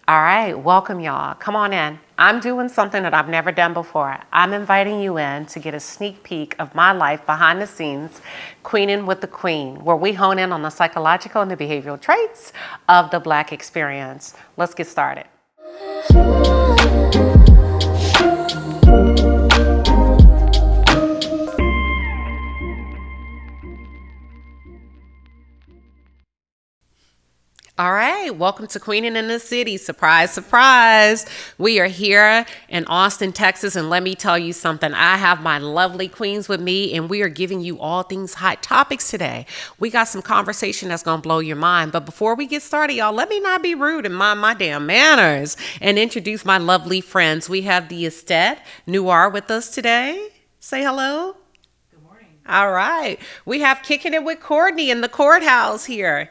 All right, welcome y'all. Come on in. I'm doing something that I've never done before. I'm inviting you in to get a sneak peek of my life behind the scenes, Queenin with the Queen, where we hone in on the psychological and the behavioral traits of the Black experience. Let's get started. All right, welcome to Queenin in the City. Surprise, surprise. We are here in Austin, Texas, and let me tell you something. I have my lovely queens with me, and we are giving you all things hot topics today. We got some conversation that's going to blow your mind, but before we get started, y'all, let me not be rude and mind my damn manners and introduce my lovely friends. We have the Estet Noir with us today. Say hello. Good morning. All right. We have Kicking It with Courtney in the courthouse here.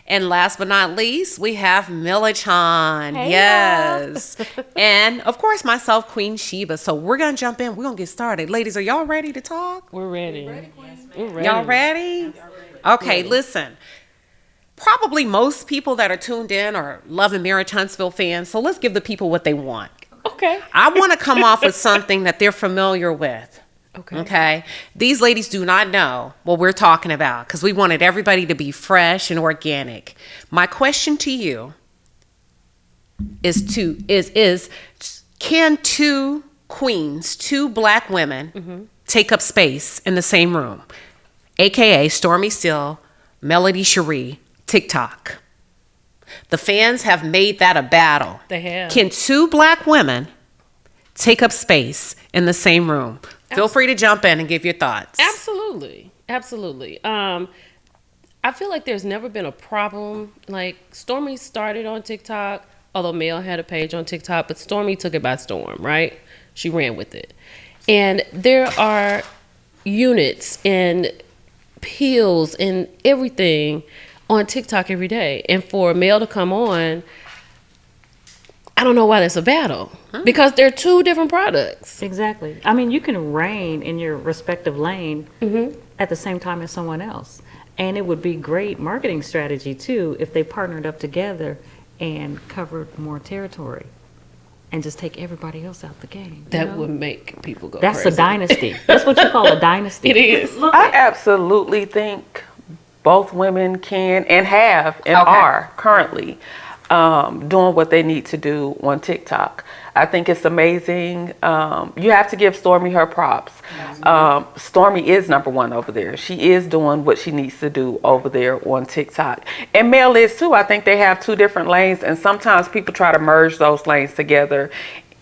And last but not least, we have Millichan. Hey, yes. And of course, myself, Queen Sheba. So we're going to jump in. We're going to get started. Ladies, are y'all ready to talk? We're ready. We're ready. Y'all ready? Okay, listen. Probably most people that are tuned in are Love and Marriage Huntsville fans. So let's give the people what they want. Okay. I want to come off with something that they're familiar with. Okay. These ladies do not know what we're talking about because we wanted everybody to be fresh and organic. My question to you is can two queens, two Black women take up space in the same room? AKA Stormy Still, Melody Sheree, TikTok. The fans have made that a battle. They have. Can two Black women take up space in the same room? Feel free to jump in and give your thoughts. Absolutely. I feel like there's never been a problem. Like, Stormy started on TikTok, although Mel had a page on TikTok, but Stormy took it by storm, right? She ran with it. And there are units and pills and everything on TikTok every day. And for Mel to come on, I don't know why that's a battle. Because they're two different products. Exactly. I mean, you can reign in your respective lane at the same time as someone else. And it would be great marketing strategy, too, if they partnered up together and covered more territory and just take everybody else out the game. That would make people go That's crazy. a dynasty. That's what you call a dynasty. It is. I absolutely think both women can and have and are currently doing what they need to do on TikTok. I think it's amazing. You have to give Stormy her props. Stormy is number one over there. She is doing what she needs to do over there on TikTok. And Mel is too. I think they have two different lanes, and sometimes people try to merge those lanes together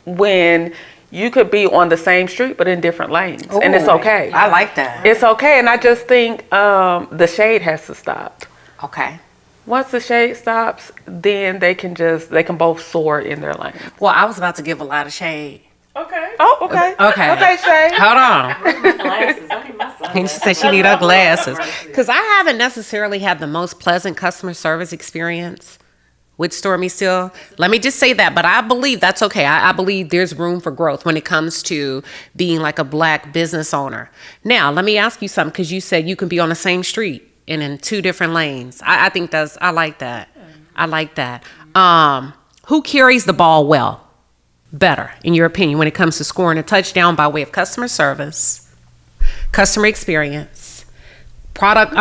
when you could be on the same street but in different lanes. Ooh, and it's okay. I like that. It's okay, and I just think the shade has to stop. Okay. Once the shade stops, then they can both soar in their lane. Well, I was about to give a lot of shade. Okay. Oh, okay. Okay. Okay, Shay. Hold on. Glasses. I need my And she said she need her glasses. Because I haven't necessarily had the most pleasant customer service experience with Stormy Still. Let me just say that. But I believe that's okay. I believe there's room for growth when it comes to being like a Black business owner. Now, let me ask you something, because you said you can be on the same street and in two different lanes. I think I like that. I like that. Who carries the ball better, in your opinion, when it comes to scoring a touchdown by way of customer service, customer experience, product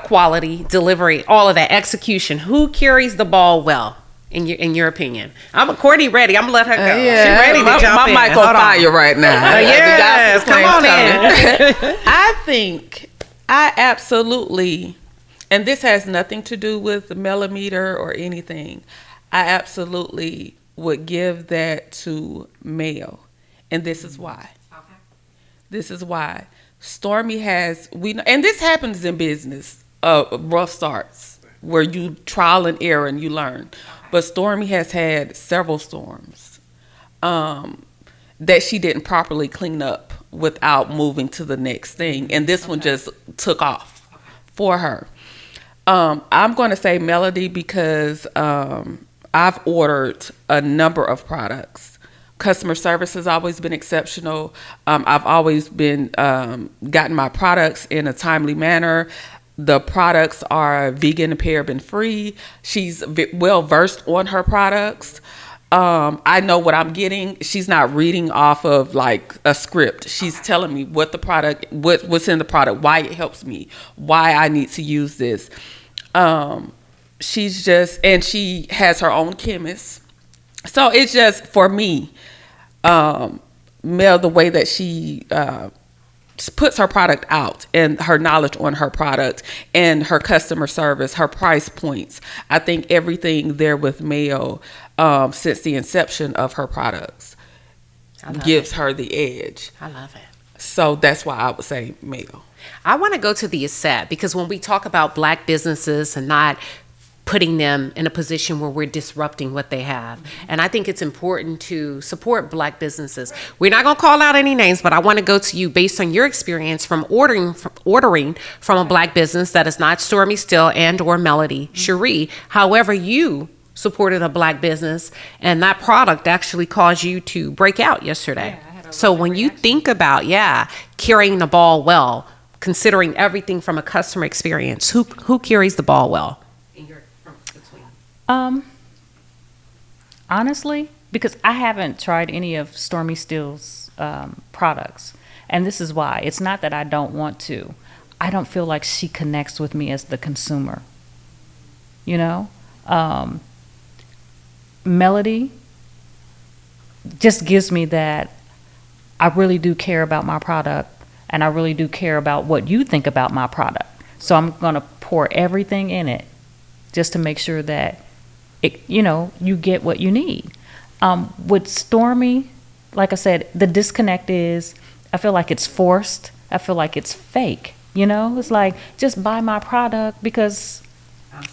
quality, delivery, all of that, execution? Who carries the ball well, in your opinion? Courtney ready. I'm gonna let her go. Yeah, She ready to jump in. My mic on fire right now. Yes, come on in. I absolutely, and this has nothing to do with the millimeter or anything, I absolutely would give that to Mel. And this is why. Okay. This is why. Stormy has, and this happens in business, rough starts, where you trial and error and you learn. But Stormy has had several storms that she didn't properly clean up without moving to the next thing. And this one just took off for her. I'm going to say Melody because I've ordered a number of products. Customer service has always been exceptional. I've always been gotten my products in a timely manner. The products are vegan and paraben free. She's well versed on her products. I know what I'm getting. She's not reading off of like a script. She's telling me what the product, what's in the product, why it helps me, why I need to use this. She's just, and she has her own chemist. So it's just, for me, Mel, the way that she puts her product out and her knowledge on her product and her customer service, her price points. I think everything there with Mel, since the inception of her products, gives her the edge. I love it. So that's why I would say Mel. I want to go to the asset, because when we talk about Black businesses and not putting them in a position where we're disrupting what they have. And I think it's important to support Black businesses. We're not going to call out any names, but I want to go to you based on your experience from ordering from a Black business that is not Stormy Still and or Melody, Sheree. However, you supported a Black business and that product actually caused you to break out yesterday. So when you think about, carrying the ball well, considering everything from a customer experience, who carries the ball well? Honestly, because I haven't tried any of Stormy Still's products, and this is why. It's not that I don't want to. I don't feel like she connects with me as the consumer. You know, Melody just gives me that I really do care about my product, and I really do care about what you think about my product. So I'm gonna pour everything in it just to make sure that you get what you need. With Stormy, like I said, the disconnect is, I feel like it's forced. I feel like it's fake. It's like, just buy my product because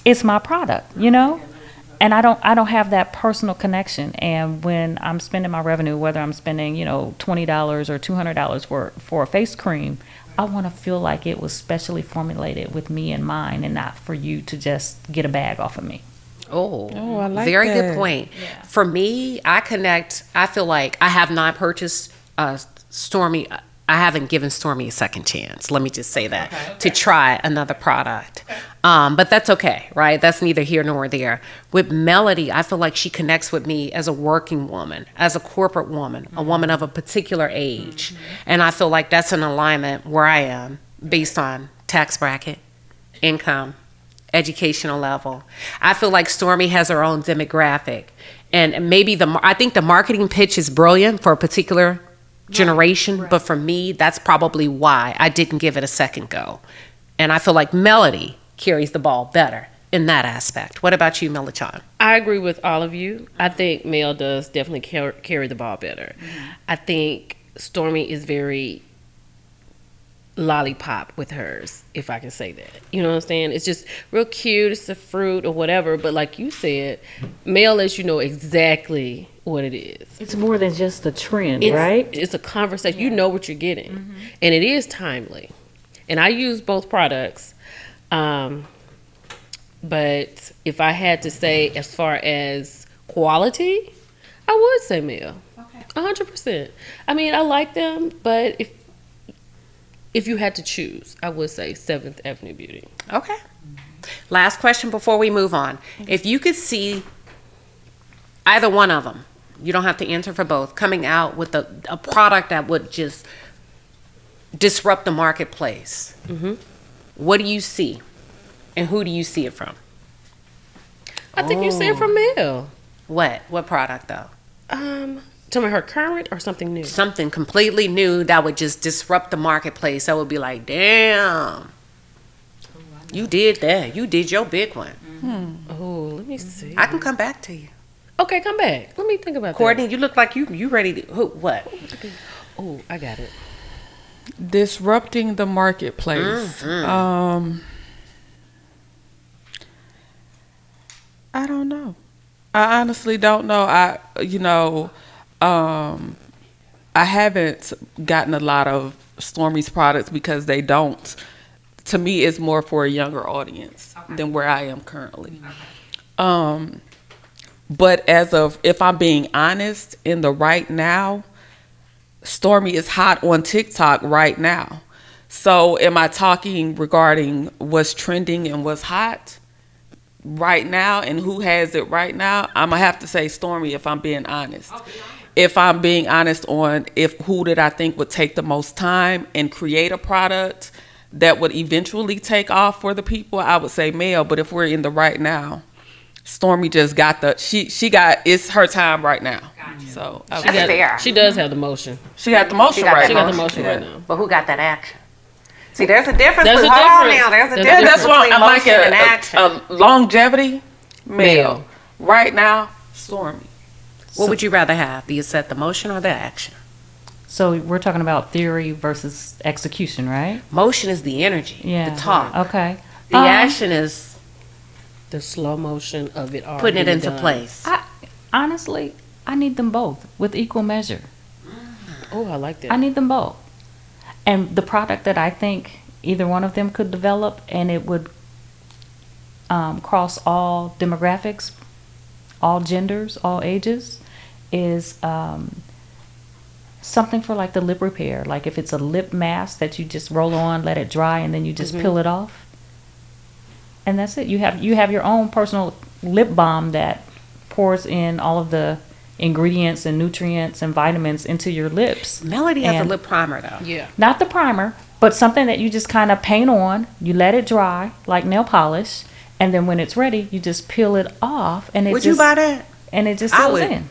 it's my product. And I don't have that personal connection. And when I'm spending my revenue, whether I'm spending $20 or $200 for a face cream, I want to feel like it was specially formulated with me in mind, and not for you to just get a bag off of me. Oh, I like very that. good point. Yeah. For me, I feel like I have not purchased Stormy. I haven't given Stormy a second chance. Let me just say that, to try another product. But that's okay, right? That's neither here nor there. With Melody, I feel like she connects with me as a working woman, as a corporate woman, a woman of a particular age. And I feel like that's an alignment where I am based on tax bracket, income, educational level. I feel like Stormy has her own demographic, and maybe I think the marketing pitch is brilliant for a particular generation, but for me, that's probably why I didn't give it a second go. And I feel like Melody carries the ball better in that aspect. What about you, Melachon? I agree with all of you. I think Mel does definitely carry the ball better. I think Stormy is very lollipop with hers, if I can say that. You know what I'm saying? It's just real cute. It's a fruit or whatever. But like you said, Mel lets you know exactly what it is. It's more than just a trend, right? It's a conversation. You know what you're getting. And it is timely. And I use both products. But if I had to say, as far as quality, I would say Mel. 100%. I mean, I like them, but if you had to choose, I would say 7th Avenue Beauty. Okay. Last question before we move on. If you could see either one of them, you don't have to answer for both, coming out with a product that would just disrupt the marketplace, what do you see? And who do you see it from? I think you see it from Mel. What product, though? Tell me, her current or something new? Something completely new that would just disrupt the marketplace. That would be like, damn, you did that. You did your big one. Oh, let me see. I can come back to you. Okay, come back. Let me think about Courtney, you look like you ready to, what? Oh, I got it. Disrupting the marketplace. I don't know. I honestly don't know. I haven't gotten a lot of Stormy's products because they don't. To me, it's more for a younger audience than where I am currently. But if I'm being honest, in the right now, Stormy is hot on TikTok right now. So am I talking regarding what's trending and what's hot right now and who has it right now? I'm going to have to say Stormy if I'm being honest. If I'm being honest on who did I think would take the most time and create a product that would eventually take off for the people, I would say Mel. But if we're in the right now, Stormy just got it's her time right now. Gotcha. So That's fair. She does have the motion. She got the motion right now. She got the motion right now. But who got that action? See, there's a difference. There's a Hold on difference. now. There's a There's a difference That's why between I'm like motion and action. a longevity Mel. Male. Right now, Stormy. What would you rather have? The motion or the action? So we're talking about theory versus execution, right? Motion is the energy, Yeah. the talk. Okay. The action is The slow motion of it all. putting it being into done. place. Honestly, I need them both with equal measure. Oh, I like that. I need them both. And the product that I think either one of them could develop and it would cross all demographics, all genders, all ages, is something for like the lip repair. Like if it's a lip mask that you just roll on, let it dry, and then you just peel it off. And that's it. You have your own personal lip balm that pours in all of the ingredients and nutrients and vitamins into your lips. Melody has And a lip primer though. Yeah. not the primer, but something that you just kind of paint on. You let it dry like nail polish, and then when it's ready, you just peel it off, and it Would just you buy that? and it just I seals would. in.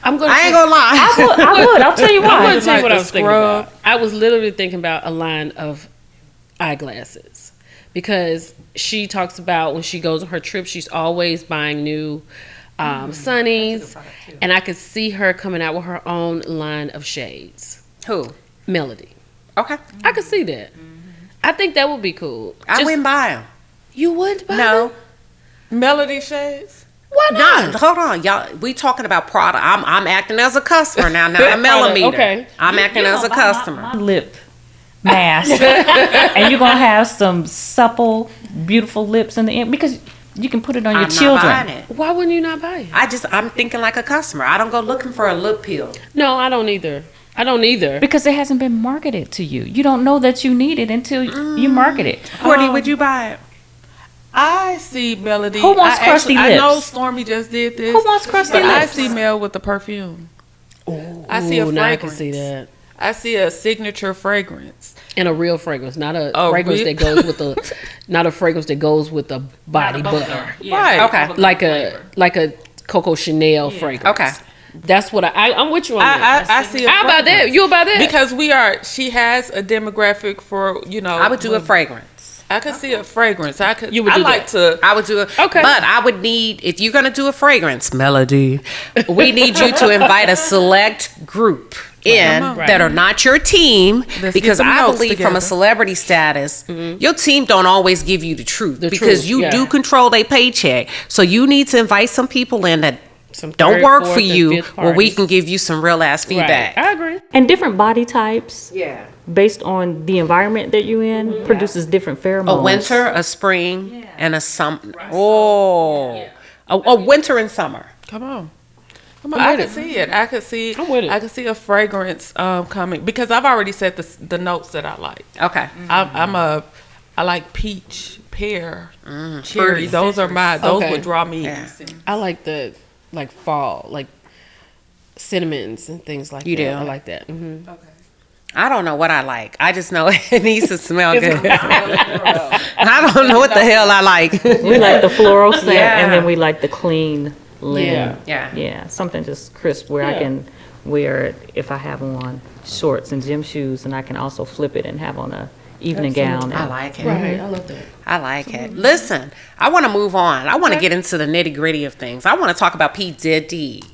I'm gonna. I ain't gonna lie. I would. I'll tell you I'm why. gonna tell you what Like I the was thinking scrub. about. I was literally thinking about a line of eyeglasses because she talks about when she goes on her trip, she's always buying new sunnies, and I could see her coming out with her own line of shades. Who? Melody. Okay. I could see that. I think that would be cool. I wouldn't buy them. You would buy No. them? Melody shades. Why not? No, hold on, y'all. We talking about product. I'm acting as a customer now, not a millimeter. Okay. I'm acting as a customer. My lip mask, and you're gonna have some supple, beautiful lips in the end because you can put it on your I'm children. not buying it. Why wouldn't you not buy it? I'm thinking like a customer. I don't go looking for a lip peel. No, I don't either. I don't either. Because it hasn't been marketed to you. You don't know that you need it until you market it. Courtney, would you buy it? I see Melody. Who wants crusty I know lips? Stormy just did this. Who wants crusty but I lips? see Mel with the perfume. I see a Ooh, fragrance. now I can see that. I see a signature fragrance. And a real fragrance, not a Oh, fragrance really? that goes with the, not a fragrance that goes with the body butter, Right. Okay. like a Coco Chanel fragrance. Okay. That's what I'm with you on that. I see a How about that? fragrance. You about that? Because she has a demographic for, I would do a fragrance. I could see a fragrance. You would do like that. to. I would do it. Okay. But I would need, if you're going to do a fragrance, Melody, we need you to invite a select group in Come on. that are not your team, Let's because get some I notes believe from together. a celebrity status, your team don't always give you the truth because truth, you yeah. do control their paycheck. So you need to invite some people in that Some don't third, work fourth, for and you, fifth where we parties. can give you some real ass feedback. Right. I agree. And different body types, Yeah. based on the environment that you're in, produces different pheromones. A winter, a spring, and a summer. Oh. A winter and summer. Come on. I with could it. see it. I could see. I'm with it. I could see a fragrance coming because I've already said the notes that I like. Okay. I like peach, pear, cherry. fruity. Those Okay. would draw me. Yeah. I like the fall, like cinnamons and things like You that. do? I like that. Mm-hmm. I don't know what I like. I just know it needs to smell good. I don't know what the hell I like. We like the floral scent, Yeah. and then we like the clean linen. Yeah. Yeah. Something just crisp where I Yeah. can wear it if I have on shorts and gym shoes, and I can also flip it and have on a evening gown. I And like it. Right. I love that. I like it. Listen, I want to move on. I want to get into the nitty gritty of things. I want to talk about P-Diddy.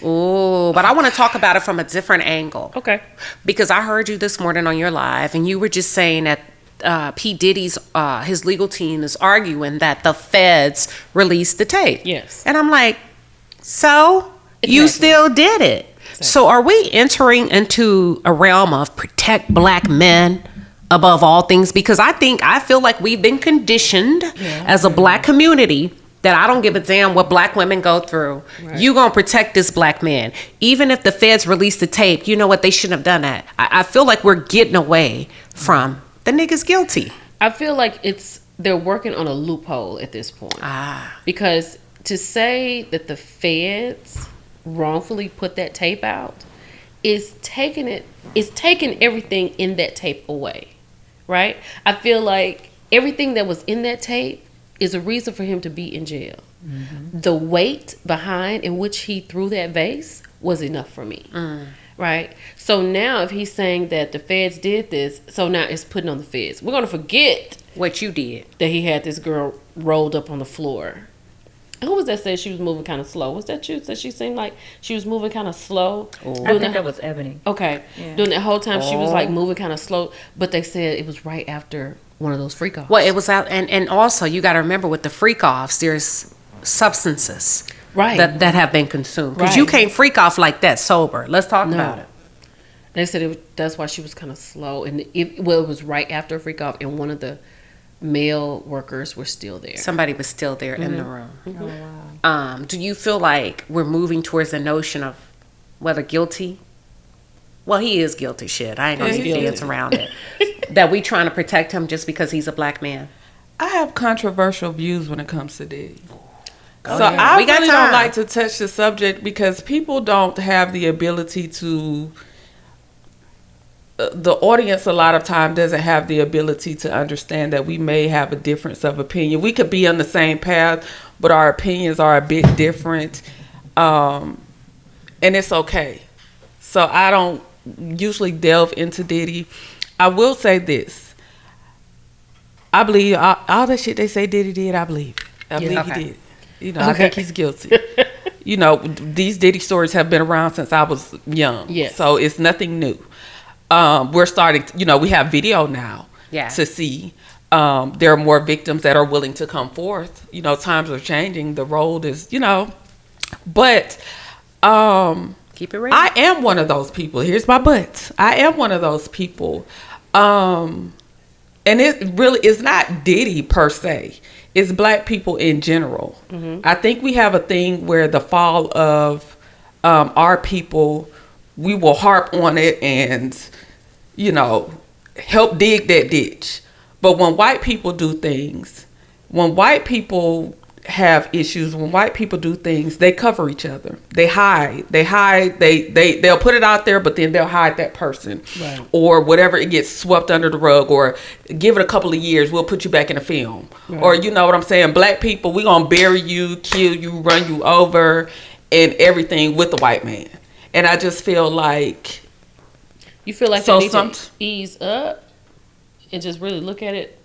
Ooh, but I want to talk about it from a different angle. Okay. Because I heard you this morning on your live, and you were just saying that P. Diddy's his legal team is arguing that the feds released the tape. Yes. And I'm like, so you Exactly. still did it. So are we entering into a realm of protect black men above all things? Because I feel like we've been conditioned as a black community that I don't give a damn what black women go through. Right. You gonna protect this black man. Even if the feds release the tape, you know what? They shouldn't have done that. I feel like we're getting away from the nigga's guilty. I feel like they're working on a loophole at this point. Because to say that the feds wrongfully put that tape out is taking everything in that tape away. Right? I feel like everything that was in that tape is a reason for him to be in jail. Mm-hmm. The weight behind in which he threw that vase was enough for me. Right? So now if he's saying that the feds did this, so now it's putting on the feds. We're going to forget what you did. That he had this girl rolled up on the floor. Who was that said she was moving kind of slow? Was that you? That she seemed like she was moving kind of slow? I think that was Ebony. Okay. Yeah. During that whole time she was like moving kind of slow, but they said it was right after one of those freak offs. Well, it was out, and also you got to remember with the freak offs, there's substances that have been consumed because you can't freak off like that sober. Let's talk about it. They said that's why she was kind of slow, and it was right after a freak off, and one of the male workers were still there. Somebody was still there in the room. Oh, wow. Do you feel like we're moving towards the notion of whether guilty? Well, he is guilty. Shit, I ain't gonna dance around it. That we trying to protect him just because he's a black man. I have controversial views when it comes to Diddy. Oh, so yeah. I really don't like to touch the subject because people don't have the ability to. The audience a lot of time doesn't have the ability to understand that we may have a difference of opinion. We could be on the same path, but our opinions are a bit different, and it's okay. So I don't usually delve into Diddy. I will say this. I believe all that shit they say Diddy did, I believe. I believe he did. You know, I think he's guilty. You know, these Diddy stories have been around since I was young. Yes. So it's nothing new. We're starting, we have video now to see. There are more victims that are willing to come forth. Times are changing. The road is, but keep it real. I am one of those people. Here's my but. I am one of those people. And it really is not Diddy per se. It's black people in general. Mm-hmm. I think we have a thing where the fall of our people, we will harp on it and, help dig that ditch. But when white people do things, when white people have issues, when white people do things, they cover each other. They hide. They'll put it out there, but then they'll hide that person. Right. Or whatever, it gets swept under the rug, or give it a couple of years, we'll put you back in a film. Right. Or you know what I'm saying? Black people, we gonna bury you, kill you, run you over, and everything with the white man. And I just feel like... You feel like they need to ease up and just really look at it?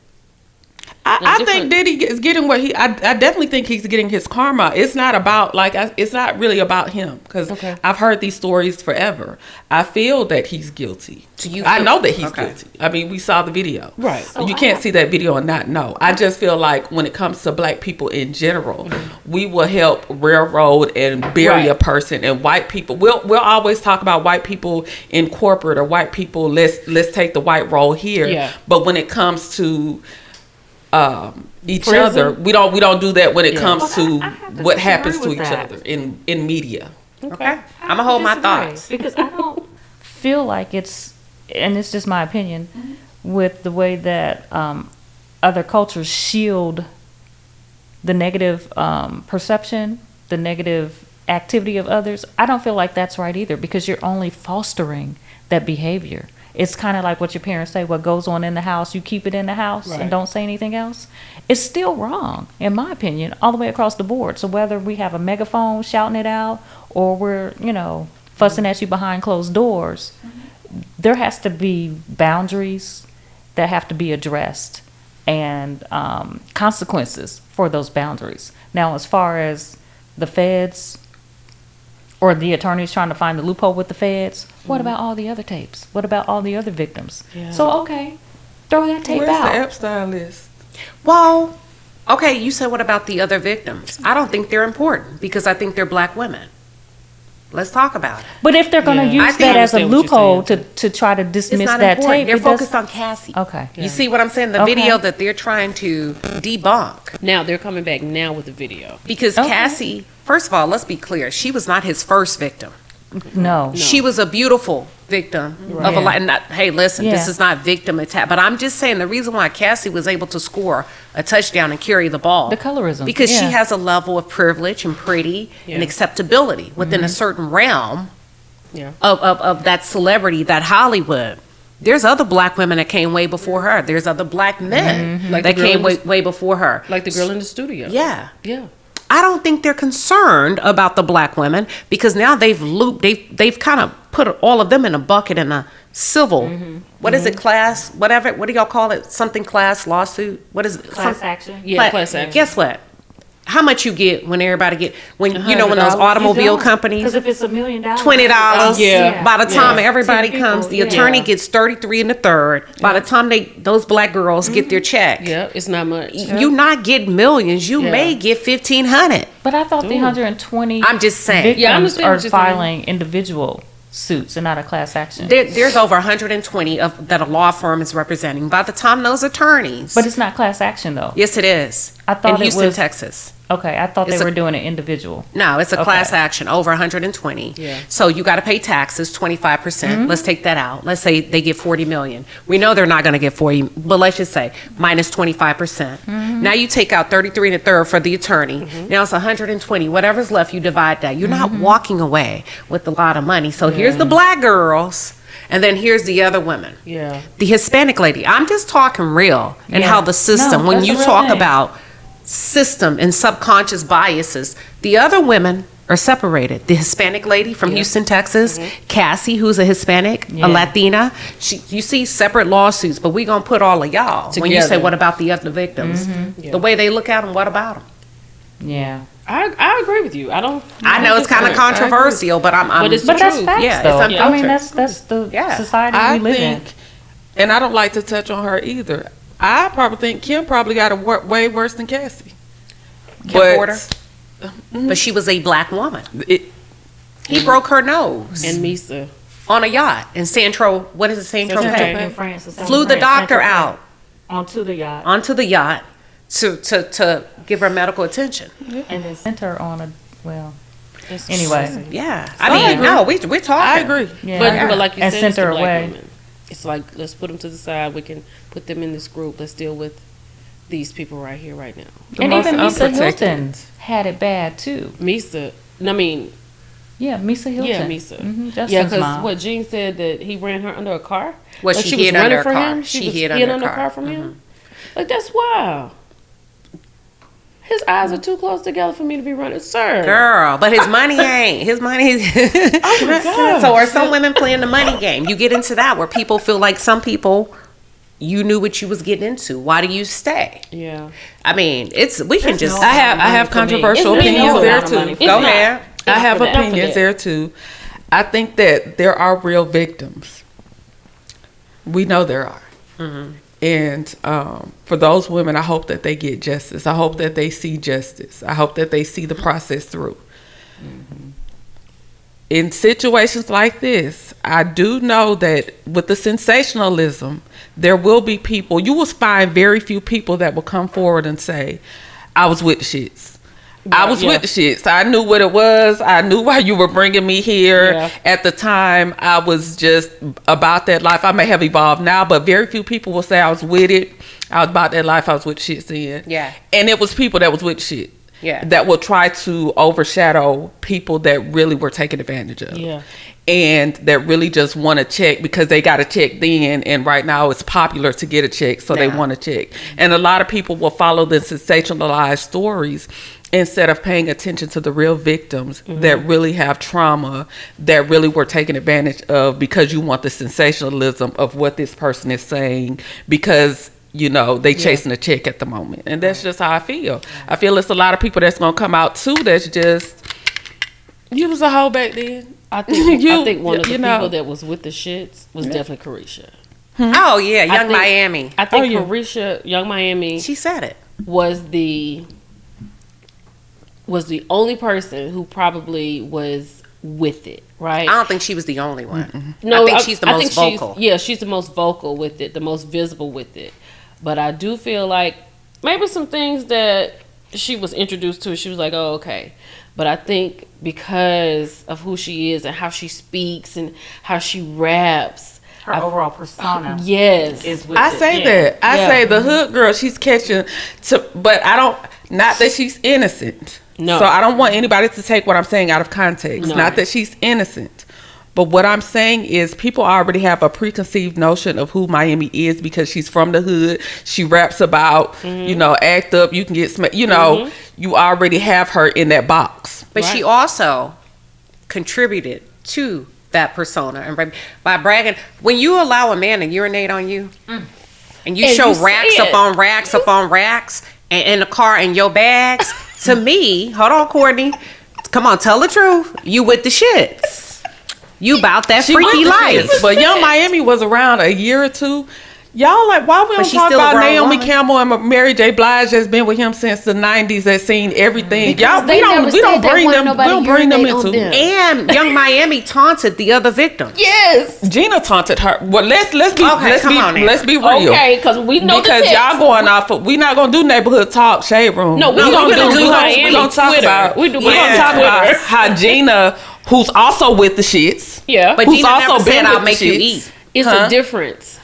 I think Diddy is getting what I definitely think he's getting his karma. It's not about it's not really about him because I've heard these stories forever. I feel that he's guilty. I know that he's guilty. I mean, we saw the video. Right. So you can't see that video and not know. I just feel like when it comes to black people in general, we will help railroad and bury a person, and white people. We'll always talk about white people in corporate or white people. Let's take the white role here. Yeah. But when it comes to each other, we don't do that when it comes to what happens to each other in media. Okay. I'm gonna hold my thoughts because I don't feel like it's just my opinion, with the way that other cultures shield the negative perception, the negative activity of others. I don't feel like that's right either, because you're only fostering that behavior. It's kind of like what your parents say, what goes on in the house, you keep it in the house and don't say anything else. It's still wrong, in my opinion, all the way across the board. So whether we have a megaphone shouting it out or we're, fussing at you behind closed doors, there has to be boundaries that have to be addressed and consequences for those boundaries. Now, as far as the feds or the attorneys trying to find the loophole with the feds, what about all the other tapes? What about all the other victims? Yeah. So, throw that tape out. Where's the Epstein list? Well, you said what about the other victims? I don't think they're important because I think they're black women. Let's talk about it. But if they're going to Yeah. use think that I as a understand what you're loophole saying. to try to It's dismiss not that important. tape, They're it does- focused on Cassie. Okay. You see what I'm saying? The Okay. video that they're trying to debunk. Now they're coming back now with the video. Because Okay. Cassie, first of all, let's be clear. She was not his first victim. No. She was a beautiful victim of a Yeah. lot. Not, hey, listen, this Yeah. is not victim attack. But I'm just saying the reason why Cassie was able to score a touchdown and carry the ball. The colorism. Because she Yeah. has a level of privilege and pretty and Yeah. acceptability within a certain realm Yeah. of that celebrity, that Hollywood. There's other black women that came way before her. There's other black men Like that the girl came in way, the- way before her. Like the girl in the studio. Yeah. Yeah. I don't think they're concerned about the black women because now they've kind of put all of them in a bucket in a civil, what is it, class, whatever, what do y'all call it? Something class lawsuit? What is it? Class action. Yeah, class action. Guess what? How much you get when everybody get, when you know, when those $100. automobile Because companies, if it's $1 million, $20. Yeah. By the time Yeah. everybody 10 comes, people, the attorney yeah. gets 33 and a third. By the time those black girls get their check, Yeah. It's not much. you not get millions. You Yeah. may get 1,500. But I thought the 120 I'm just saying. victims Yeah, I understand are what you're saying. filing individual suits and not a class action. There's over 120 of that a law firm is representing. By the time those attorneys, But it's not class action though. yes, it is. I thought in it Houston, was- Texas. Okay, I thought It's they a- were doing it individual. No, it's a Okay. class action over 120. Yeah. So you got to pay taxes 25%. Mm-hmm. Let's take that out. Let's say they get 40 million. We know they're not going to get 40, but let's just say minus 25%. Mm-hmm. Now you take out 33 and a third for the attorney. Now it's 120. Whatever's left, you divide that. You're Mm-hmm. not walking away with a lot of money. So here's the black girls, and then here's the other women. Yeah. The Hispanic lady. I'm just talking real and Yeah. how the system, No, when that's you a real talk thing. about system and subconscious biases, the other women are separated. The Hispanic lady from Houston, Texas, Cassie, who's a Hispanic, Yeah. a Latina. You see separate lawsuits, but we going to put all of y'all. When you say, Together. what about the other victims? Yeah. The way they look at them, what about them? Yeah. I agree with you. I don't. I know it's kind of controversial, but I'm But it's but the But that's truth. facts Yeah, it's though. I unfiltered. mean that's the Yeah. society I we live think, in. and I don't like to touch on her either. I probably think Kim probably got it way worse than Cassie. Kim Porter. But she was a black woman. It, He broke her nose And Misa. on a yacht in Santro. What is it, Santro Saint Bay? Tropez. In France, it's Flew the in France, doctor Saint-Tropez. out onto the yacht onto the yacht to give her medical attention. and then sent her on a That's Anyway. crazy. Yeah, I I mean, agree. no, we're talking. I agree. yeah. But like you and said, sent it's the her black away. women. It's like, let's put them to the side. We can put them in this group. Let's deal with these people right here, right now. The And most even Misa unprotected. Hilton had it bad too. Misa, I mean, Yeah, Misa Hilton. yeah, Misa. Justin's Yeah, because mom. what Gene said that he ran her under a car. Well, Like she was hid under running a for car. him. She was hid hid under a a car. from him. Like that's wild. His eyes are too close together for me to be running, sir. Girl, but his money ain't. His money. Oh my God. So are some women playing the money game? You get into that where people feel like some people, you knew what you was getting into. Why do you stay? Yeah. I mean, we can just. I have controversial It's opinions no there amount of money. too. It's Go not. ahead. I have for that. opinions there too. I think that there are real victims. We know there are. And for those women, I hope that they get justice. I hope that they see justice. I hope that they see the process through. In situations like this, I do know that with the sensationalism, there will be people, you will find very few people that will come forward and say, I was with the shits. I was with the shits. I knew what it was. I knew why you were bringing me here. Yeah. At the time, I was just about that life. I may have evolved now, but very few people will say I was with it. I was about that life. I was with shit then. Yeah. And it was people that was with shit. Yeah. That will try to overshadow people that really were taken advantage of. Yeah. And that really just want to check because they got a check then, and right now it's popular to get a check, so they Yeah. want to check. And a lot of people will follow the sensationalized stories instead of paying attention to the real victims that really have trauma, that really were taken advantage of because you want the sensationalism of what this person is saying because you know they chasing a check at the moment. And that's just how I feel. I feel it's a lot of people that's gonna come out too that's just, you was a hoe back then. I think You- I think one of the you know. people that was with the shits was definitely Carisha. Oh yeah, Young think- Miami. I think yeah. Carisha, Young Miami, She said it. was the only person who probably was with it, right? I don't think she was the only one. No, I think she's the most vocal. She's the most vocal with it, the most visible with it. But I do feel like maybe some things that she was introduced to, she was like, oh, okay. But I think because of who she is and how she speaks and how she raps, Her overall persona. yes, Is with I it. say Yeah. that. I say the hood girl, she's catching but I don't, not that she's innocent. No. So I don't want anybody to take what I'm saying out of context. No. Not that she's innocent. But what I'm saying is people already have a preconceived notion of who Miami is because she's from the hood. She raps about, act up, you can get you already have her in that box. But she also contributed to that persona, and by bragging, when you allow a man to urinate on you, and you And show you say racks it. upon racks upon racks, and in the car in your bags, to me, hold on, Courtney, come on, tell the truth. You with the shits. You about that She freaky with the life. shits. But Young Miami was around a year or two. Y'all like, why we don't she's talk still a about grown Naomi woman. Campbell and Mary J. Blige has been with him since the 90s, that's seen everything. Because Y'all, they never we don't said they bring wanted them, we nobody don't bring them urinate on into. them. And Young Miami taunted the other victim. yes. Gina taunted her. Well, let's be come on now. let's be real. Okay, because we know Because the y'all going off. We not gonna do neighborhood talk, shade room. No, we're gonna do Miami we gonna talk Twitter. about. We do We gonna Miami talk about Twitter. how Gina, who's also with the shits. Yeah, But Who's Gina also never been said, with I'll the make you shits. eat. it's Huh? a difference.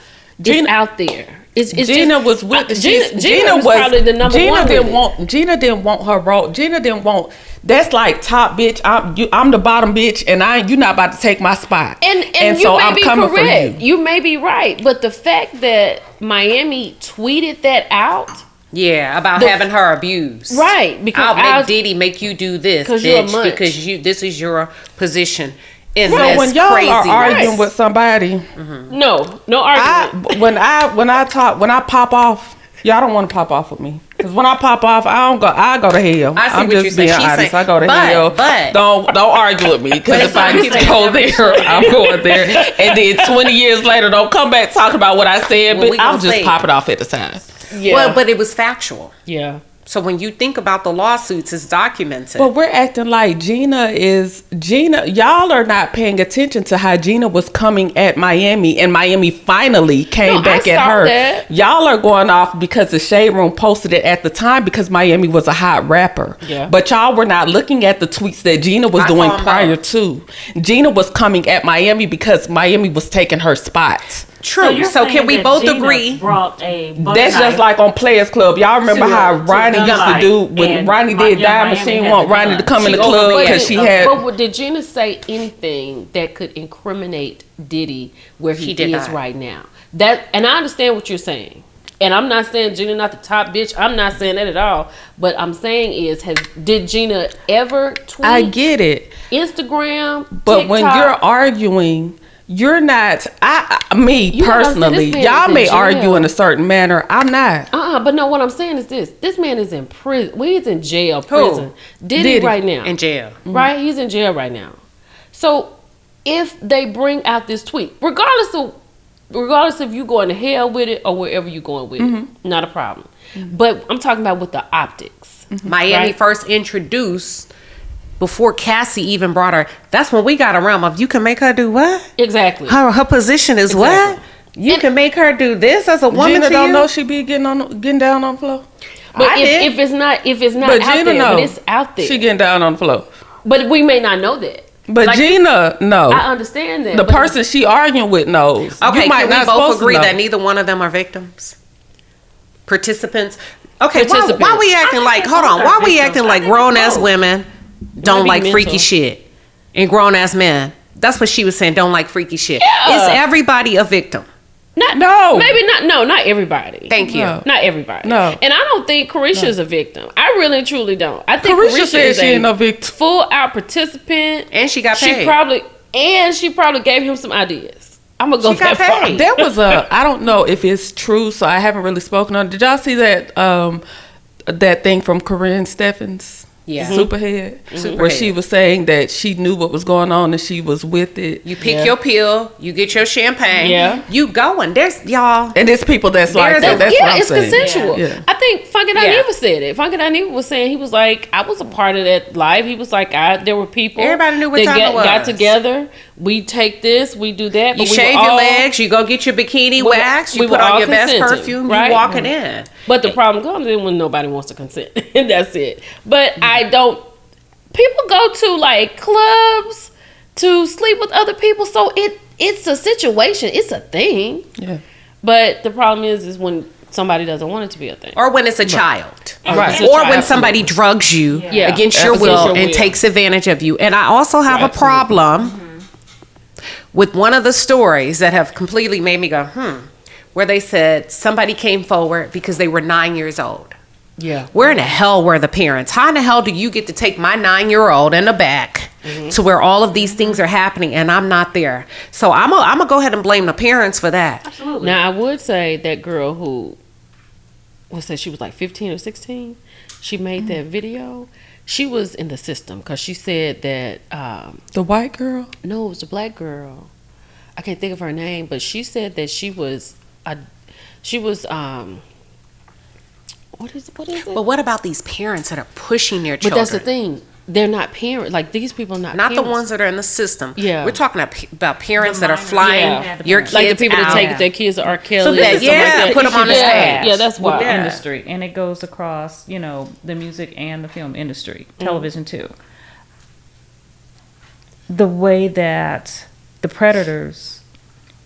Gina- It's out there. It's Gina just, was with the Gina, shits. Gina was probably the number Gina one. didn't with it. want. Gina didn't want her role. Gina didn't want. That's like top bitch. I'm the bottom bitch, and you're not about to take my spot. And you so may I'm be coming correct. for you. You may be right, but the fact that Miami tweeted that out, Yeah, about having her abused. right? Because I'll make Diddy make you do this, 'Cause you're a bitch, munch. because this is your position. And So that's when y'all crazy. are arguing Right. with somebody, no argument. when I pop off, y'all don't want to pop off with me. Because when I pop off, I go to hell. I see I'm what just you're saying. being She's honest. saying- I go to but- hell. but- don't argue with me. Because if I go there, I'm going there. And then 20 years later, don't come back talking about what I said. Well, But we I'll gonna just say it. pop it off at the time. Yeah, Well, but it was factual. yeah. So when you think about the lawsuits, it's documented. But we're acting like Gina. Y'all are not paying attention to how Gina was coming at Miami, and Miami finally came No, back I at saw her. that. Y'all are going off because the Shade Room posted it at the time because Miami was a hot rapper. Yeah. But y'all were not looking at the tweets that Gina was I doing saw 'em prior both. to. Gina was coming at Miami because Miami was taking her spots. True. you're So, saying can we that both Gina agree? Brought a butter That's just knife like on Players Club. Y'all remember to how a Ronnie gun used to fight, do when and Ronnie did yeah, Die Miami Machine had want the Ronnie to gun. come in the She club overreacted. because she had. But did Gina say anything that could incriminate Diddy where he She did is not. right now? And I understand what you're saying. And I'm not saying Gina not the top bitch. I'm not saying that at all. But I'm saying did Gina ever tweet? I get it. Instagram, But when TikTok? you're arguing, you're not. Me You don't understand, personally, this man y'all is in may jail. argue in a certain manner. I'm not. But no, what I'm saying is this man is in prison. Well, he's in jail, prison. Diddy Diddy. right now. In jail. Right? He's in jail right now. So if they bring out this tweet, regardless if you going to hell with it or wherever you going with it, not a problem. But I'm talking about with the optics. Miami Right. first introduced before Cassie even brought her. That's when we got a realm of you can make her do what? Exactly. Her position is what? Exactly. You can make her do this as a woman Gina to don't you? know she be getting down on the floor. But I did. if it's not But out Gina there, know but it's out there. she getting down on the floor. But we may not know that. But Like, Gina, no. I understand that. The but- person she arguing with knows. Okay, you might can we not both supposed agree to know. that neither one of them are victims? Participants? Okay, why Participants. we acting like, hold on, why we acting like grown-ass women don't be like freaky mental. shit? And grown-ass men, that's what she was saying, don't like freaky shit. Yeah. Is everybody a victim? No, maybe not. No, not everybody. Thank you. No. Not everybody. No. And I don't think Carisha is a victim. I really and truly don't. I think Carisha Carisha said is she a ain't no victim. full out participant. And she got paid. She probably gave him some ideas. I'm gonna go She got that far. paid. There was I don't know if it's true, so I haven't really spoken on it. Did y'all see that that thing from Corinne Steffens? Yeah. Superhead, where she was saying that she knew what was going on and she was with it. You pick your pill, you get your champagne, Yeah. you going. There's y'all. And there's people that's like that. That's what I'm it's saying. consensual. Yeah. I think Funky Yeah. Dineva said it. Funky Dineva was saying, he was like, I was a part of that life. He was like, there were people. Everybody knew what that time it got was. together. We take this, we do that. You but we shave were your all- legs, you go get your bikini wax, you we put were on all your best consenting, perfume, right? you walking in. But the problem comes in when nobody wants to consent. That's it. But I don't. People go to like clubs to sleep with other people, so it's a situation. It's a thing. Yeah. But the problem is when somebody doesn't want it to be a thing. Or when it's a child. Right. Or when somebody drugs you Yeah. against your Against will your and will. takes advantage of you. And I also have a problem with one of the stories that have completely made me go, where they said somebody came forward because they were 9 years old. Yeah. Where in the hell were the parents? How in the hell do you get to take my 9-year-old in the back to where all of these things are happening and I'm not there? So I'm gonna go ahead and blame the parents for that. Absolutely. Now I would say that girl who she was like 15 or 16, she made that video. She was in the system because she said that The white girl. no, it was a black girl. I can't think of her name, but she said that she was what is it? But what about these parents that are pushing their children? But that's the thing. They're not parents. Like these people are not Not the parents. ones that are in the system. Yeah. We're talking about parents that are minors. flying Yeah. your kids like the people that out. take their kids to R. Kelly. So this and is stuff like yeah, that. put them on the Yeah. stage. Yeah, that's with why. the Yeah. industry, and it goes across, the music and the film industry, television too. The way that the predators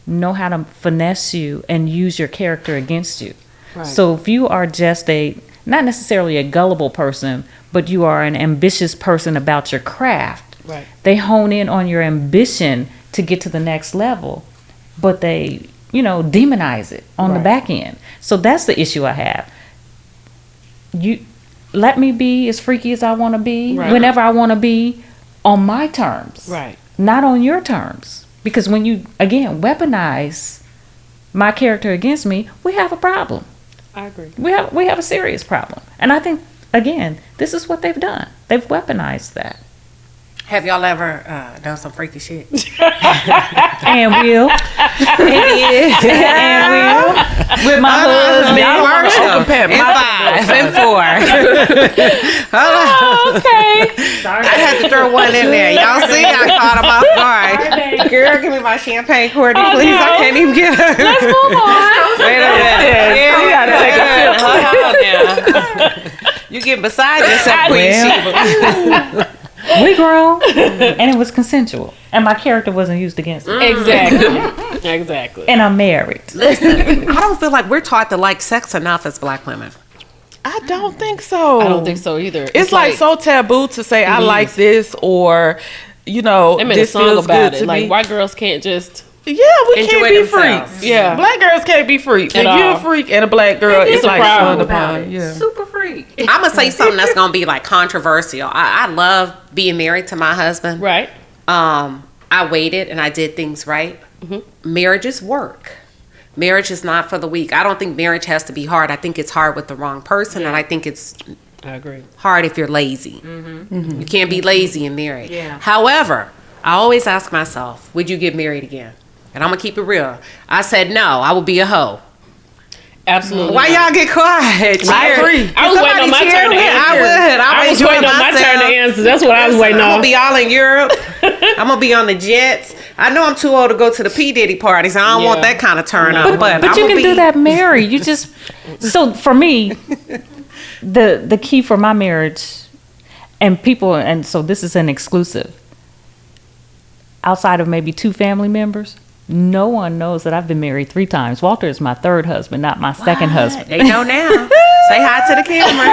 know how to finesse you and use your character against you. Right. So if you are just not necessarily a gullible person, but you are an ambitious person about your craft, Right. they hone in on your ambition to get to the next level, but they, demonize it on the back end. So that's the issue I have. You let me be as freaky as I want to be, Right. whenever I want to be, on my terms, Right. not on your terms. Because when you, again, weaponize my character against me, we have a problem. I agree. We have a serious problem. And I think, again, this is what they've done. They've weaponized that. Have y'all ever done some freaky shit? And will. And will. With my husband. Marshall, it's 5 and 4. Hold on. Okay. I had to throw one in there. Y'all see, I caught him off guard. Girl, give me my champagne, Courtney, please. I can't even get her. Let's move on. Wait a minute. We gotta take a sip. Hold on now. You get beside yourself, Queen Sheba. We grown, and it was consensual, and my character wasn't used against me. Exactly. Exactly. And I'm married. Listen, I don't feel like we're taught to like sex enough as black women. I don't think so. I don't think so either. It's like so taboo to say I like this, or they made a this song feels about good it. to Like me. white girls can't just. Yeah, we Enjoy can't be themselves. freaks. Yeah. Black girls can't be freaks. At If you're all. a freak and a black girl, it's a like problem frowned about upon. it. Yeah. Super freak. I'm gonna say something that's gonna be like controversial. I love being married to my husband. Right. I waited and I did things right. Marriage is work. Marriage is not for the weak. I don't think marriage has to be hard. I think it's hard with the wrong person, and I think it's I agree. hard if you're lazy. You can't be lazy and married. Yeah. However, I always ask myself, would you get married again? And I'm gonna keep it real. I said no. I would be a hoe. Absolutely. Why y'all get quiet? I Cheer. agree. I was Somebody waiting on my cheer turn to me. answer. I would. I was waiting on my turn to answer. That's what I was waiting I'm on. gonna be all in Europe. I'm gonna be on the jets. I know I'm too old to go to the P-Diddy parties. I don't want Yeah. that kind of turn up. But But I'm you gonna can do be- that married. You just so for me, the key for my marriage, and people, and so this is an exclusive. Outside of maybe 2 family members, no one knows that I've been married 3 times. Walter is my 3rd husband, not my 2nd husband. They know now. Say hi to the camera.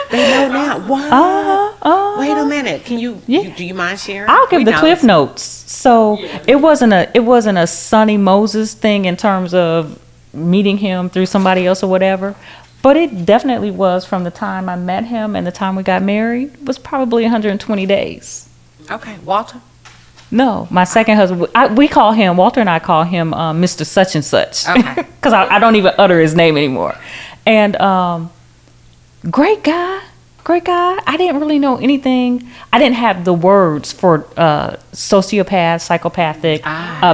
They know now. What? Wait a minute. Can you? Yeah. Do you mind sharing? I'll give We the know. cliff notes. So it wasn't a Sonny Moses thing in terms of meeting him through somebody else or whatever, but it definitely was from the time I met him and the time we got married was probably 120 days. Okay, Walter. No, my 2nd husband. Walter and I call him Mr. Such and Such. Okay. Because I don't even utter his name anymore. And great guy, great guy. I didn't really know anything. I didn't have the words for sociopath, psychopathic,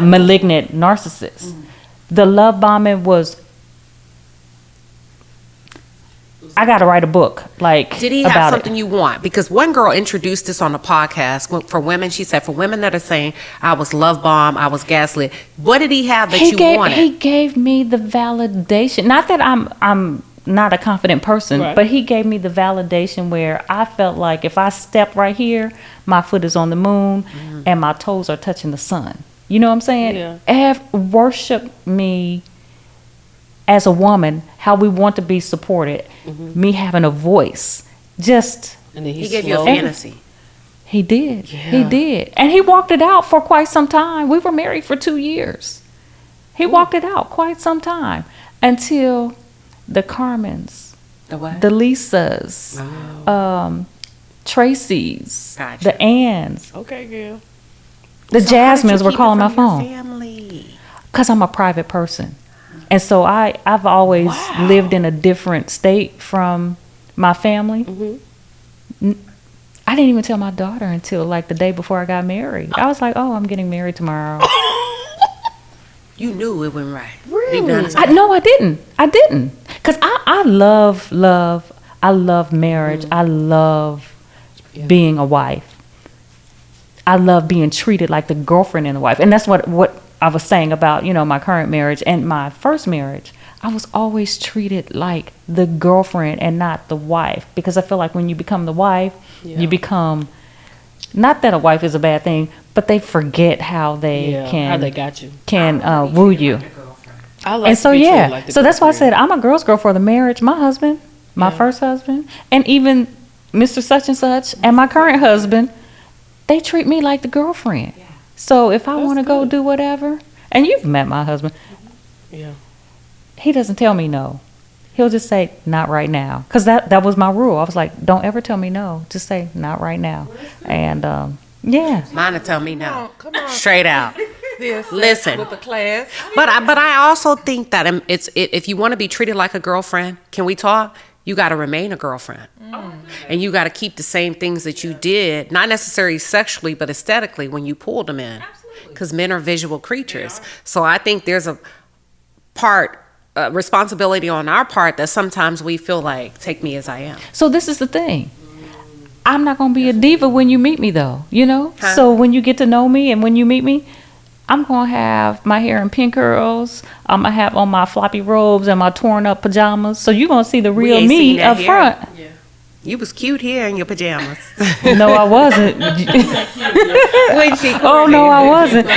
malignant narcissist. The love bombing was. I got to write a book. Like, did he have something you want? Because one girl introduced this on the podcast for women. She said, for women that are saying, I was love bombed, I was gaslit. What did he have that you wanted? He gave me the validation. Not that I'm not a confident person, Right. but he gave me the validation where I felt like if I step right here, my foot is on the moon and my toes are touching the sun. You know what I'm saying? Yeah. Worship me as a woman, how we want to be supported, me having a voice. Just, And then He gave you a slowly- fantasy. he did. Yeah. He did. And he walked it out for quite some time. We were married for 2 years. He walked it out quite some time until the Carmens, The what? the Lisas, Tracy's, Gotcha. the Anns, Okay, girl. the So how did you Jasmines were keep it calling my from your phone. family? Because I'm a private person. And so I've always lived in a different state from my family. I didn't even tell my daughter until like the day before I got married. I was like, oh, I'm getting married tomorrow. You knew it went right. Really? No, I didn't. Because I love marriage. I love being a wife. I love being treated like the girlfriend and the wife. And that's what I was saying about, my current marriage and my first marriage. I was always treated like the girlfriend and not the wife. Because I feel like when you become the wife, you become, not that a wife is a bad thing, but they forget how they How they got you. can woo you. I like And so to be treated like the so that's why I girlfriend. said I'm a girl's girl for the marriage. My husband, my first husband, and even Mr. Such and Such, and my current husband, they treat me like the girlfriend. So if I want to go do whatever, and you've met my husband, Yeah. he doesn't tell me no. He'll just say not right now, because that was my rule. I was like, don't ever tell me no. Just say not right now. And Mine will tell me no. Come on. Straight out. This Listen. with the class. But I also think that if you want to be treated like a girlfriend, can we talk? You got to remain a girlfriend. And you got to keep the same things that you did, not necessarily sexually, but aesthetically when you pulled them in. Because men are visual creatures. So I think there's a responsibility on our part that sometimes we feel like, take me as I am. so this is the thing. I'm not going to be a diva when you meet me, though, Huh? So when you get to know me and when you meet me, I'm going to have my hair in pin curls. I'm going to have on my floppy robes and my torn up pajamas. So you're going to see the real ain't seen me that up hair. front. You was cute here in your pajamas. No, I wasn't. When she Oh, no, I wasn't.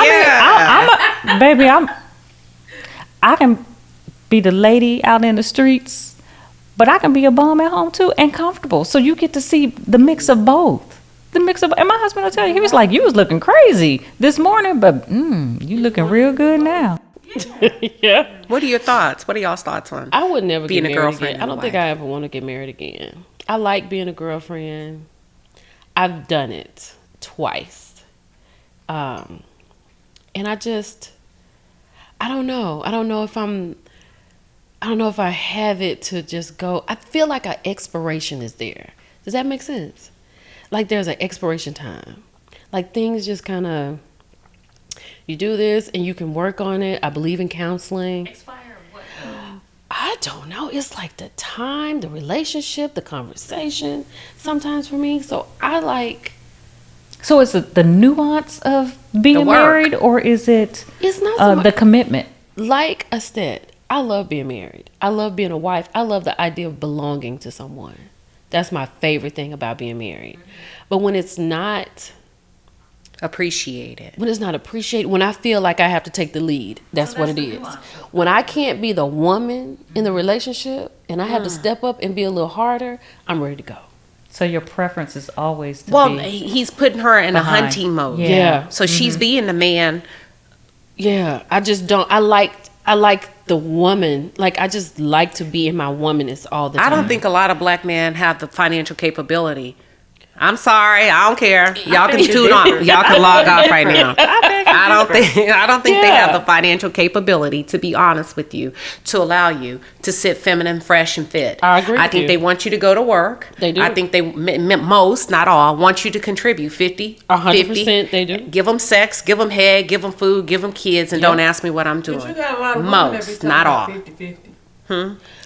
Yeah. Baby, I can be the lady out in the streets, but I can be a bum at home too and comfortable. So you get to see the mix of both. And my husband will tell you, he was like, you was looking crazy this morning, but you looking real good now. Yeah. What are your thoughts? What are y'all's thoughts on? I would never Being get a married girlfriend again. and I don't a think wife. I ever want to get married again. I like being a girlfriend. I've done it twice. And I don't know. I don't know if I have it to just go. I feel like an expiration is there. Does that make sense? Like there's an expiration time. Like things just kind of, you do this and you can work on it. I believe in counseling. I don't know. It's like the time, the relationship, the conversation sometimes for me. So I like, So is it the nuance of being work. married, or is it it's not so much, the commitment? like I said, I love being married. I love being a wife. I love the idea of belonging to someone. That's my favorite thing about being married. But when it's not Appreciate it. appreciated, when I feel like I have to take the lead, that's what it is. When I can't be the woman in the relationship and I have to step up and be a little harder, I'm ready to go. So your preference is always to Well, be he's putting her in a behind. hunting mode. Yeah. So she's being the man. Yeah, I just don't. I like the woman. Like I just like to be in my womanness all the time. I don't think a lot of black men have the financial capability. I'm sorry. I don't care. Y'all can tune on. Y'all can log off right now. I beg I don't think they have the financial capability, to be honest with you, to allow you to sit feminine, fresh, and fit. I agree I with think you. they want you to go to work. They do. I think they most, not all, want you to contribute 50, 100% they do. Give them sex, give them head, give them food, give them kids, and don't ask me what I'm doing. But you got a lot of women that be Most, talking not about all. 50-50.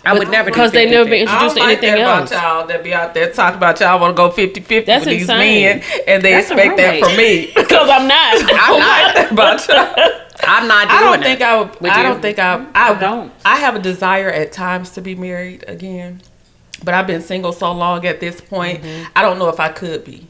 I would never do because they never been 50-50. introduced to anything else. I don't like that about y'all that be out there talking about y'all want to go 50-50 That's with these insane. men, and they That's a expect that roommate. from me. Because I'm not. I'm not. About y'all. I'm not doing I don't it. think I would. Would I you? don't think I don't. I have a desire at times to be married again, but I've been single so long at this point. I don't know if I could be,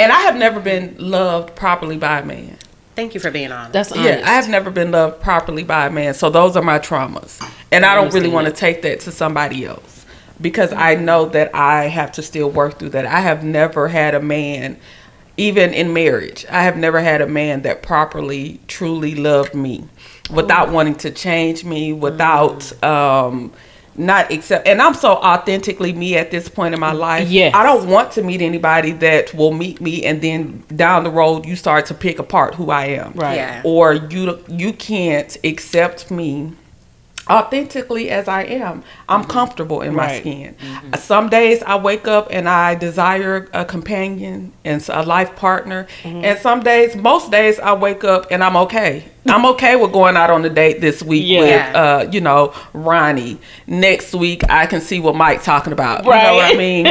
and I have never been loved properly by a man. Thank you for being honest. That's honest. Yeah, I have never been loved properly by a man. So those are my traumas. And I don't really want to take that to somebody else because I know that I have to still work through that. I have never had a man, even in marriage, I have never had a man that properly, truly loved me without wanting to change me, without not accept. And I'm so authentically me at this point in my life. Yes. I don't want to meet anybody that will meet me and then down the road you start to pick apart who I am. Right. Yeah. Or you can't accept me authentically as I am. I'm comfortable in my Right. skin. Some days I wake up and I desire a companion and a life partner. And some days, most days I wake up and I'm okay. I'm okay with going out on a date this week Yeah. with, Ronnie. Next week I can see what Mike's talking about. Right. You know what I mean?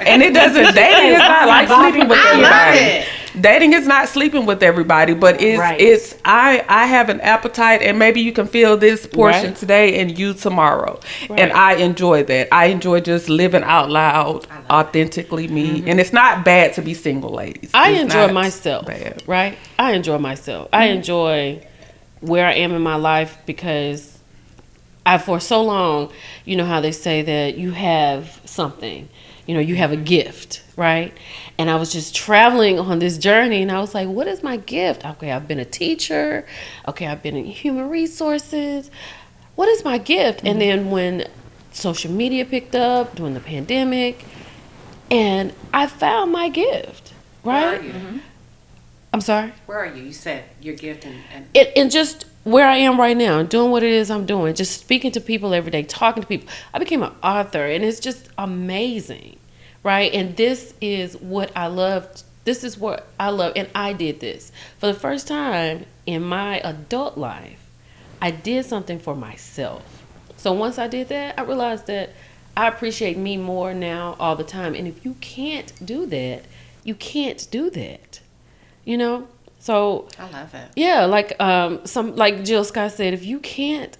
And it doesn't, dating is not like sleeping with everybody. Dating is not sleeping with everybody, but it's I have an appetite, and maybe you can feel this portion today and you tomorrow. And I enjoy that. I enjoy just living out loud, authentically me. And it's not bad to be single, ladies. I It's enjoy not myself, bad. right? I enjoy myself. I enjoy where I am in my life because for so long, you know how they say that you have something, you have a gift, right? And I was just traveling on this journey and I was like, what is my gift? Okay, I've been a teacher. Okay, I've been in human resources. What is my gift? And then when social media picked up during the pandemic, and I found my gift, right? Where are you? I'm sorry? Where are you? You said your gift and And just where I am right now, doing what it is I'm doing, just speaking to people every day, talking to people. I became an author, and it's just amazing, right? And this is what I love. This is what I love, and I did this. For the first time in my adult life, I did something for myself. So once I did that, I realized that I appreciate me more now all the time. And if you can't do that, you can't do that, So I love it. yeah, like Jill Scott said, if you can't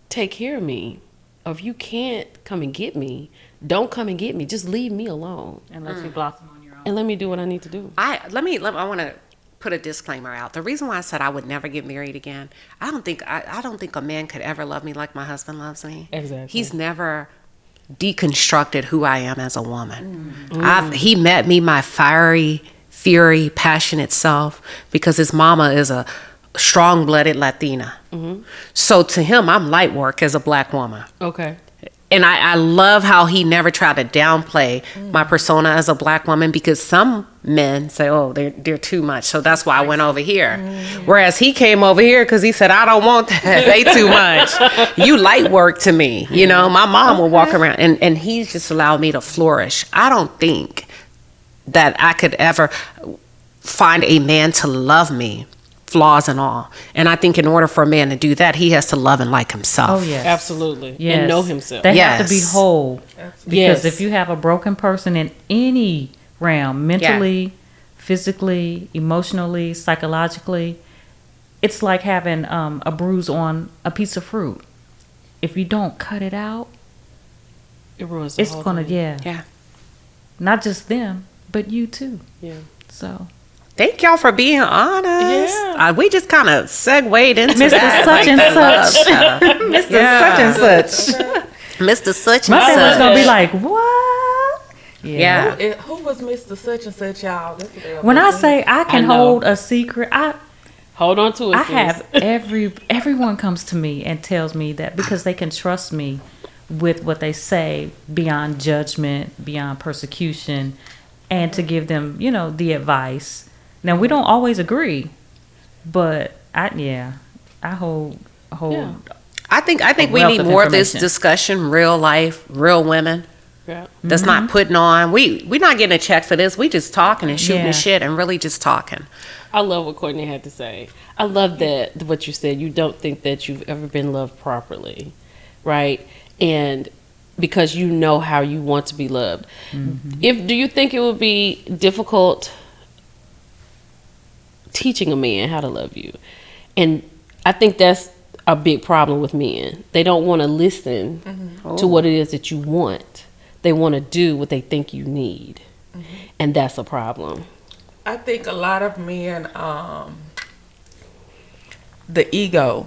take care of me, or if you can't come and get me, don't come and get me. Just leave me alone And let you blossom on your own. and let me do what I need to do. I want to put a disclaimer out. The reason why I said I would never get married again, I don't think a man could ever love me like my husband loves me. Exactly. He's never deconstructed who I am as a woman. He met me my fiery, passionate self because his mama is a strong-blooded Latina. So to him, I'm light work as a black woman. Okay. And I love how he never tried to downplay my persona as a black woman because some men say, oh, they're too much. So that's why I went over here. Whereas he came over here because he said, I don't want that. They too much. You light work to me. My mom will walk around and he's just allowed me to flourish. I don't think that I could ever find a man to love me, flaws and all. And I think in order for a man to do that, he has to love and like himself. Oh, yes. Absolutely. Yes. And know himself. They have to be Yes. whole. Because Yes. if you have a broken person in any realm, mentally, physically, emotionally, psychologically, it's like having a bruise on a piece of fruit. If you don't cut it out, It ruins the it's whole going to, thing. Yeah. not just them, but you too. Yeah. So, Thank y'all for being honest. Yeah. We just kind of segued into Mr. that. Such and Such. Mr. Such and such. Mr. Such and My family's Such. going to be like, what? Yeah. Who was Mr. Such and Such, y'all? That's what they When I always say I can I know. hold a secret, Hold on to it. I sis. have everyone comes to me and tells me that because they can trust me with what they say beyond judgment, beyond persecution, and to give them, the advice. Now we don't always agree, But I hold. Yeah. I think we wealth need of more of this information. discussion, real life, real women. Yeah. That's not putting on. We're not getting a check for this. We just talking and shooting Yeah. the shit and really just talking. I love what Courtney had to say. I love that what you said. You don't think that you've ever been loved properly, right? And because you know how you want to be loved. Do you think it would be difficult teaching a man how to love you? And I think that's a big problem with men. They don't want to listen to what it is that you want. They want to do what they think you need. And that's a problem. I think a lot of men, the ego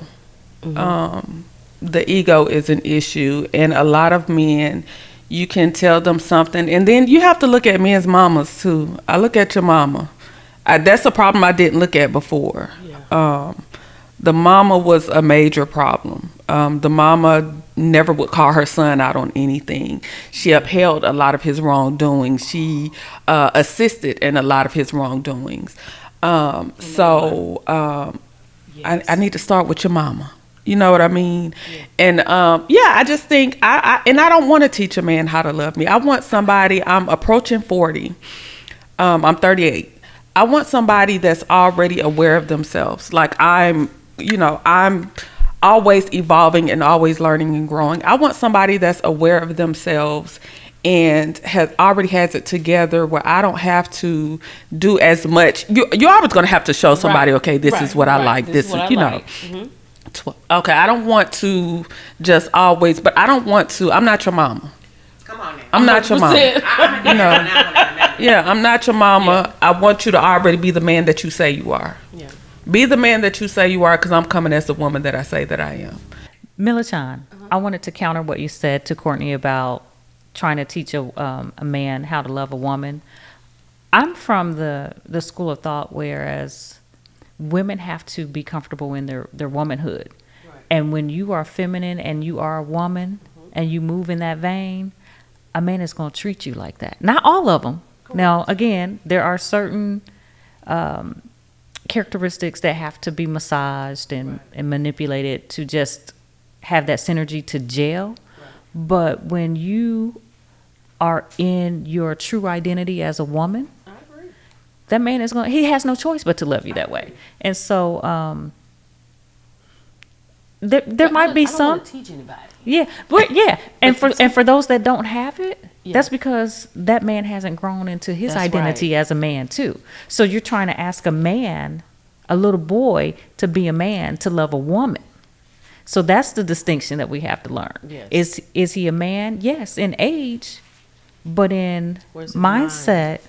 is an issue, and a lot of men, you can tell them something, and then you have to look at men's mamas too. I look at your mama. That's a problem I didn't look at before. The mama was a major problem. The mama never would call her son out on anything. She upheld a lot of his wrongdoings. She assisted in a lot of his wrongdoings. I need to start with your mama. You know what I mean? And I just think I don't want to teach a man how to love me. I want somebody. I'm approaching 40. I'm 38. I want somebody that's already aware of themselves. Like I'm always evolving and always learning and growing. I want somebody that's aware of themselves and already has it together, where I don't have to do as much. You're always going to have to show somebody, okay, this is what I like. This is, okay, I don't want to just always, but I don't want to, I'm not your mama. Come on now. I'm not your mama. I'm not your mama. I want you to already be the man that you say you are. Yeah. Be the man that you say you are, because I'm coming as the woman that I say that I am. Milichan, I wanted to counter what you said to Courtney about trying to teach a man how to love a woman. I'm from the school of thought whereas women have to be comfortable in their womanhood. Right. And when you are feminine and you are a woman and you move in that vein, a man is going to treat you like that. Not all of them. Cool. Now, again, there are certain characteristics that have to be massaged and manipulated to just have that synergy to gel. Right. But when you are in your true identity as a woman, I agree. That man he has no choice but to love you that way. And so there might be some. I don't want to teach anybody. Yeah, but and for those that don't have it, that's because that man hasn't grown into his identity as a man too. So you're trying to ask a man, a little boy, to be a man, to love a woman. So that's the distinction that we have to learn. Yes. Is he a man? Yes, in age, but in mindset,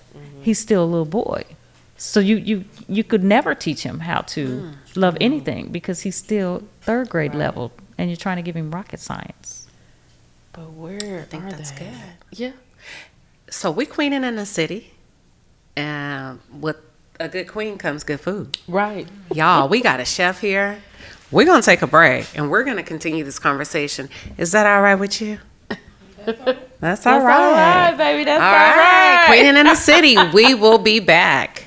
he's still a little boy. So you could never teach him how to love anything because he's still third grade level, and you're trying to give him rocket science. But where? I think that's good. Yeah. So we queening in the city, and with a good queen comes good food. Right. Y'all, we got a chef here. We're gonna take a break, and we're gonna continue this conversation. Is that all right with you? That's all right. All right, baby. That's all right. right. Queenin in the city. We will be back.